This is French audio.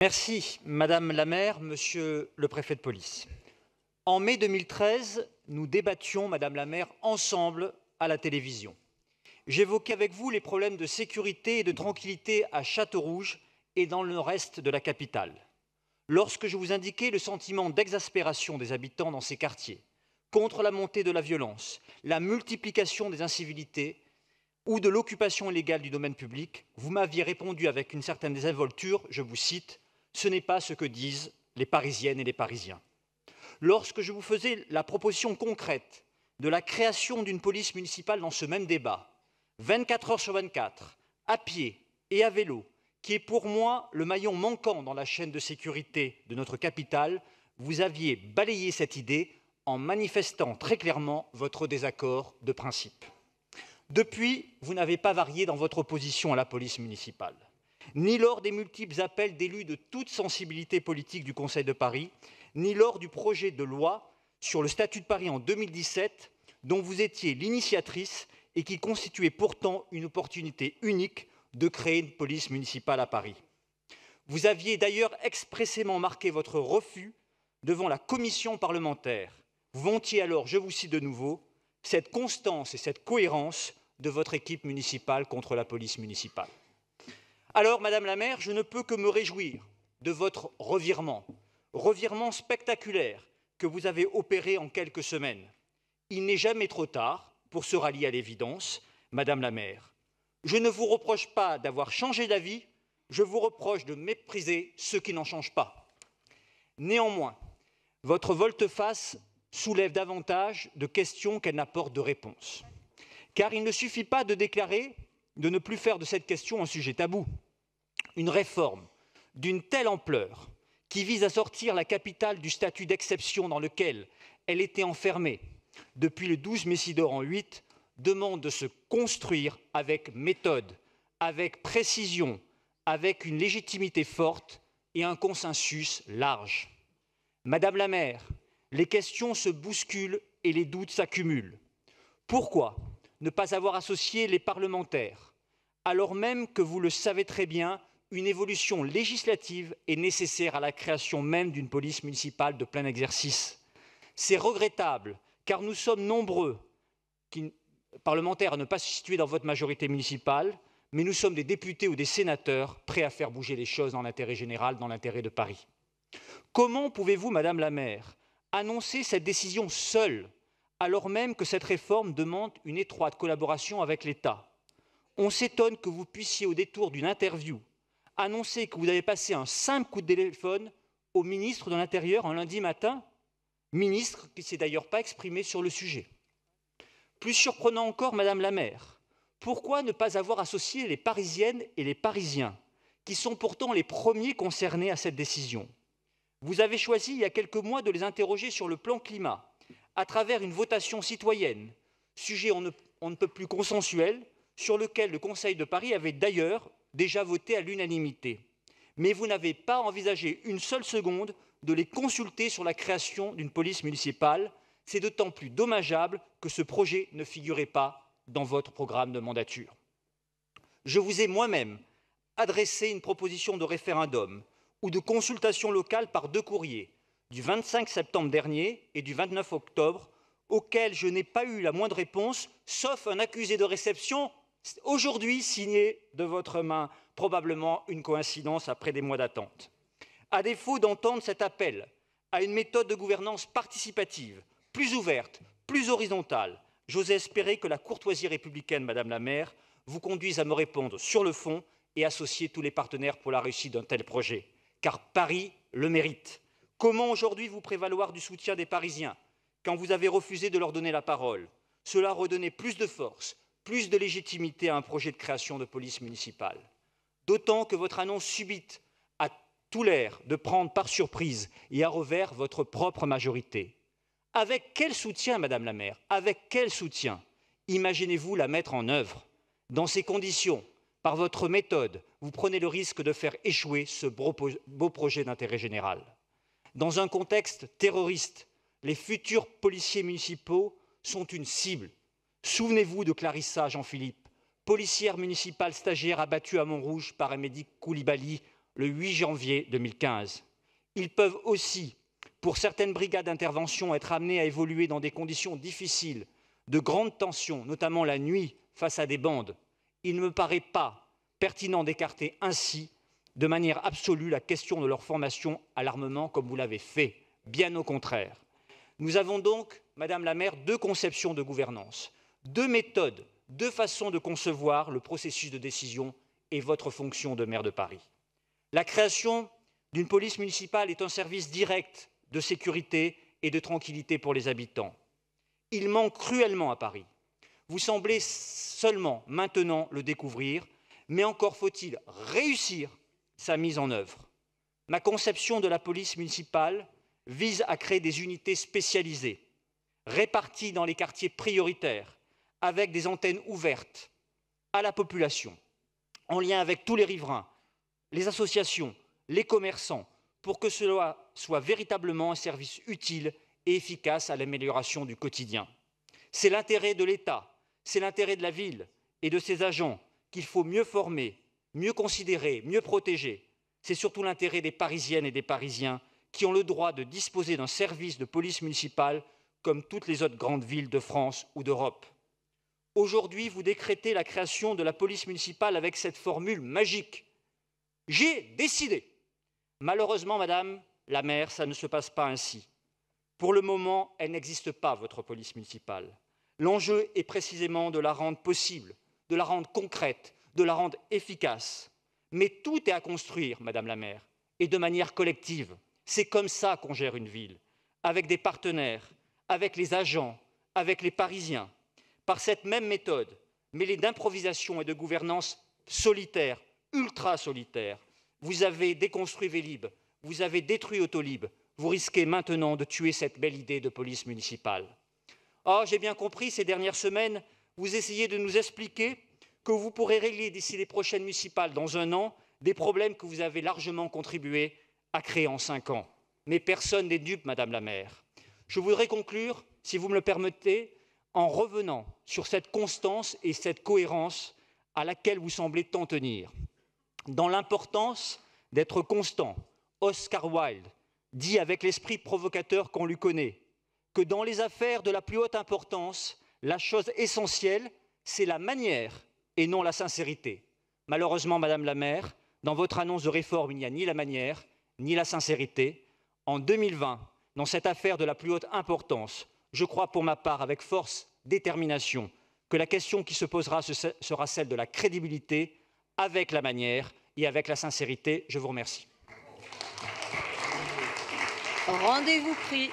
Merci, Madame la maire, Monsieur le préfet de police. En mai 2013, nous débattions, Madame la maire, ensemble à la télévision. J'évoquais avec vous les problèmes de sécurité et de tranquillité à Châteaurouge et dans le reste de la capitale. Lorsque je vous indiquais le sentiment d'exaspération des habitants dans ces quartiers, contre la montée de la violence, la multiplication des incivilités ou de l'occupation illégale du domaine public, vous m'aviez répondu avec une certaine désinvolture, je vous cite, « Ce n'est pas ce que disent les Parisiennes et les Parisiens ». Lorsque je vous faisais la proposition concrète de la création d'une police municipale dans ce même débat, 24 heures sur 24, à pied et à vélo, qui est pour moi le maillon manquant dans la chaîne de sécurité de notre capitale, vous aviez balayé cette idée en manifestant très clairement votre désaccord de principe. Depuis, vous n'avez pas varié dans votre opposition à la police municipale, ni lors des multiples appels d'élus de toute sensibilité politique du Conseil de Paris, ni lors du projet de loi sur le statut de Paris en 2017, dont vous étiez l'initiatrice et qui constituait pourtant une opportunité unique de créer une police municipale à Paris. Vous aviez d'ailleurs expressément marqué votre refus devant la commission parlementaire. Vous vantiez alors, je vous cite de nouveau, cette constance et cette cohérence de votre équipe municipale contre la police municipale. Alors, Madame la maire, je ne peux que me réjouir de votre revirement spectaculaire que vous avez opéré en quelques semaines. Il n'est jamais trop tard pour se rallier à l'évidence, Madame la maire. Je ne vous reproche pas d'avoir changé d'avis, je vous reproche de mépriser ceux qui n'en changent pas. Néanmoins, votre volte-face soulève davantage de questions qu'elle n'apporte de réponses. Car il ne suffit pas de déclarer de ne plus faire de cette question un sujet tabou. Une réforme d'une telle ampleur qui vise à sortir la capitale du statut d'exception dans lequel elle était enfermée depuis le 12 Messidor en 8, demande de se construire avec méthode, avec précision, avec une légitimité forte et un consensus large. Madame la maire, les questions se bousculent et les doutes s'accumulent. Pourquoi ne pas avoir associé les parlementaires, alors même que vous le savez très bien, une évolution législative est nécessaire à la création même d'une police municipale de plein exercice. C'est regrettable, car nous sommes nombreux, parlementaires, à ne pas se situer dans votre majorité municipale, mais nous sommes des députés ou des sénateurs prêts à faire bouger les choses dans l'intérêt général, dans l'intérêt de Paris. Comment pouvez-vous, Madame la maire, annoncer cette décision seule, alors même que cette réforme demande une étroite collaboration avec l'État? On s'étonne que vous puissiez, au détour d'une interview, annoncer que vous avez passé un simple coup de téléphone au ministre de l'Intérieur un lundi matin, ministre qui ne s'est d'ailleurs pas exprimé sur le sujet. Plus surprenant encore, Madame la maire, pourquoi ne pas avoir associé les Parisiennes et les Parisiens, qui sont pourtant les premiers concernés à cette décision? Vous avez choisi il y a quelques mois de les interroger sur le plan climat, à travers une votation citoyenne, sujet on ne peut plus consensuel, sur lequel le Conseil de Paris avait d'ailleurs déjà voté à l'unanimité. Mais vous n'avez pas envisagé une seule seconde de les consulter sur la création d'une police municipale. C'est d'autant plus dommageable que ce projet ne figurait pas dans votre programme de mandature. Je vous ai moi-même adressé une proposition de référendum ou de consultation locale par 2 courriers, du 25 septembre dernier et du 29 octobre, auxquels je n'ai pas eu la moindre réponse, sauf un accusé de réception aujourd'hui signé de votre main, probablement une coïncidence après des mois d'attente. À défaut d'entendre cet appel à une méthode de gouvernance participative, plus ouverte, plus horizontale, j'ose espérer que la courtoisie républicaine, Madame la maire, vous conduise à me répondre sur le fond et associer tous les partenaires pour la réussite d'un tel projet. Car Paris le mérite. Comment aujourd'hui vous prévaloir du soutien des Parisiens quand vous avez refusé de leur donner la parole? Cela redonnait plus de force, plus de légitimité à un projet de création de police municipale. D'autant que votre annonce subite a tout l'air de prendre par surprise et à revers votre propre majorité. Avec quel soutien, Madame la maire? Avec quel soutien imaginez-vous la mettre en œuvre? Dans ces conditions, par votre méthode, vous prenez le risque de faire échouer ce beau projet d'intérêt général. Dans un contexte terroriste, les futurs policiers municipaux sont une cible. Souvenez-vous de Clarissa Jean-Philippe, policière municipale stagiaire abattue à Montrouge par Amédi Koulibaly le 8 janvier 2015. Ils peuvent aussi, pour certaines brigades d'intervention, être amenés à évoluer dans des conditions difficiles, de grandes tensions, notamment la nuit, face à des bandes. Il ne me paraît pas pertinent d'écarter ainsi, de manière absolue, la question de leur formation à l'armement, comme vous l'avez fait. Bien au contraire. Nous avons donc, Madame la maire, deux conceptions de gouvernance, deux méthodes, deux façons de concevoir le processus de décision et votre fonction de maire de Paris. La création d'une police municipale est un service direct de sécurité et de tranquillité pour les habitants. Il manque cruellement à Paris. Vous semblez seulement maintenant le découvrir, mais encore faut-il réussir sa mise en œuvre. Ma conception de la police municipale vise à créer des unités spécialisées, réparties dans les quartiers prioritaires, avec des antennes ouvertes à la population, en lien avec tous les riverains, les associations, les commerçants, pour que cela soit véritablement un service utile et efficace à l'amélioration du quotidien. C'est l'intérêt de l'État, c'est l'intérêt de la ville et de ses agents qu'il faut mieux former, mieux considérer, mieux protéger. C'est surtout l'intérêt des Parisiennes et des Parisiens qui ont le droit de disposer d'un service de police municipale comme toutes les autres grandes villes de France ou d'Europe. Aujourd'hui, vous décrétez la création de la police municipale avec cette formule magique. J'ai décidé. Malheureusement, Madame la maire, ça ne se passe pas ainsi. Pour le moment, elle n'existe pas, votre police municipale. L'enjeu est précisément de la rendre possible, de la rendre concrète, de la rendre efficace. Mais tout est à construire, Madame la maire, et de manière collective. C'est comme ça qu'on gère une ville, avec des partenaires, avec les agents, avec les Parisiens. Par cette même méthode, mêlée d'improvisation et de gouvernance solitaire, ultra solitaire, vous avez déconstruit Vélib, vous avez détruit Autolib, vous risquez maintenant de tuer cette belle idée de police municipale. Or, j'ai bien compris, ces dernières semaines, vous essayez de nous expliquer que vous pourrez régler d'ici les prochaines municipales, dans un an, des problèmes que vous avez largement contribué à créer en 5 ans. Mais personne n'est dupe, Madame la maire. Je voudrais conclure, si vous me le permettez, en revenant sur cette constance et cette cohérence à laquelle vous semblez tant tenir. Dans l'importance d'être constant, Oscar Wilde dit avec l'esprit provocateur qu'on lui connaît que dans les affaires de la plus haute importance, la chose essentielle, c'est la manière et non la sincérité. Malheureusement, Madame la maire, dans votre annonce de réforme, il n'y a ni la manière, ni la sincérité. En 2020, dans cette affaire de la plus haute importance, je crois pour ma part, avec force, détermination, que la question qui se posera sera celle de la crédibilité, avec la manière et avec la sincérité. Je vous remercie. Rendez-vous pris.